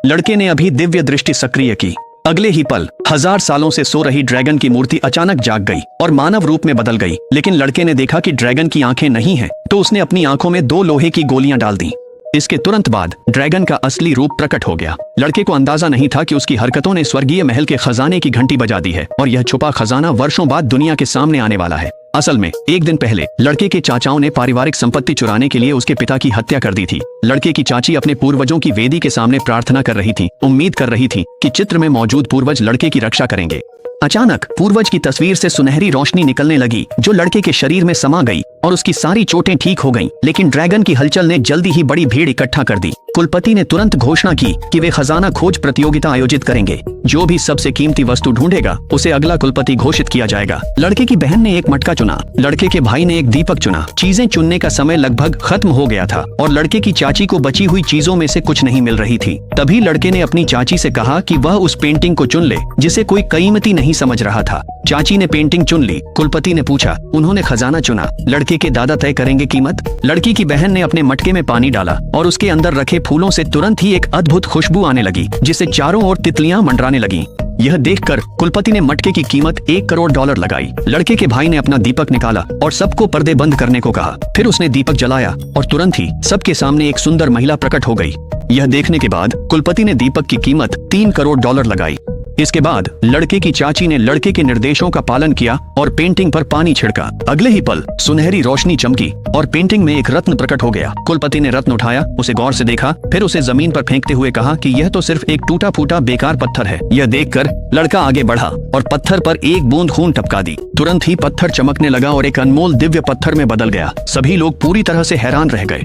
लड़के ने अभी दिव्य दृष्टि सक्रिय की। अगले ही पल 1000 सालों से सो रही ड्रैगन की मूर्ति अचानक जाग गई और मानव रूप में बदल गई। लेकिन लड़के ने देखा कि ड्रैगन की आंखें नहीं हैं, तो उसने अपनी आंखों में 2 लोहे की गोलियां डाल दी। इसके तुरंत बाद ड्रैगन का असली रूप प्रकट हो गया। लड़के को अंदाजा नहीं था कि उसकी हरकतों ने स्वर्गीय महल के खजाने की घंटी बजा दी है और यह छुपा खजाना वर्षों बाद दुनिया के सामने आने वाला है। असल में एक दिन पहले लड़के के चाचाओं ने पारिवारिक संपत्ति चुराने के लिए उसके पिता की हत्या कर दी थी। लड़के की चाची अपने पूर्वजों की वेदी के सामने प्रार्थना कर रही थी, उम्मीद कर रही थी कि चित्र में मौजूद पूर्वज लड़के की रक्षा करेंगे। अचानक पूर्वज की तस्वीर से सुनहरी रोशनी निकलने लगी जो लड़के के शरीर में समा गई और उसकी सारी चोटें ठीक हो गईं। लेकिन ड्रैगन की हलचल ने जल्दी ही बड़ी भीड़ इकट्ठा कर दी। कुलपति ने तुरंत घोषणा की कि वे खजाना खोज प्रतियोगिता आयोजित करेंगे। जो भी सबसे कीमती वस्तु ढूंढेगा उसे अगला कुलपति घोषित किया जाएगा। लड़के की बहन ने एक मटका चुना, लड़के के भाई ने एक दीपक चुना। चीजें चुनने का समय लगभग खत्म हो गया था और लड़के की चाची को बची हुई चीजों में से कुछ नहीं मिल रही थी। तभी लड़के ने अपनी चाची से कहा कि वह उस पेंटिंग को चुन ले जिसे कोई कीमती नहीं समझ रहा था। चाची ने पेंटिंग चुन ली। कुलपति ने पूछा, उन्होंने खजाना चुना, लड़के के दादा तय करेंगे कीमत। लड़की की बहन ने अपने मटके में पानी डाला और उसके अंदर रखे फूलों से तुरंत ही एक अद्भुत खुशबू आने लगी जिससे चारों ओर तितलियां मंडराने लगीं। यह देखकर कुलपति ने मटके की कीमत $1 करोड़ लगाई। लड़के के भाई ने अपना दीपक निकाला और सबको पर्दे बंद करने को कहा। फिर उसने दीपक जलाया और तुरंत ही सबके सामने एक सुंदर महिला प्रकट हो गई। यह देखने के बाद कुलपति ने दीपक की कीमत $3 करोड़ लगाई। इसके बाद लड़के की चाची ने लड़के के निर्देशों का पालन किया और पेंटिंग पर पानी छिड़का। अगले ही पल सुनहरी रोशनी चमकी और पेंटिंग में एक रत्न प्रकट हो गया। कुलपति ने रत्न उठाया, उसे गौर से देखा, फिर उसे जमीन पर फेंकते हुए कहा कि यह तो सिर्फ एक टूटा फूटा बेकार पत्थर है। यह देखकर लड़का आगे बढ़ा और पत्थर पर एक बूंद खून टपका दी। तुरंत ही पत्थर चमकने लगा और एक अनमोल दिव्य पत्थर में बदल गया। सभी लोग पूरी तरह से हैरान रह गए।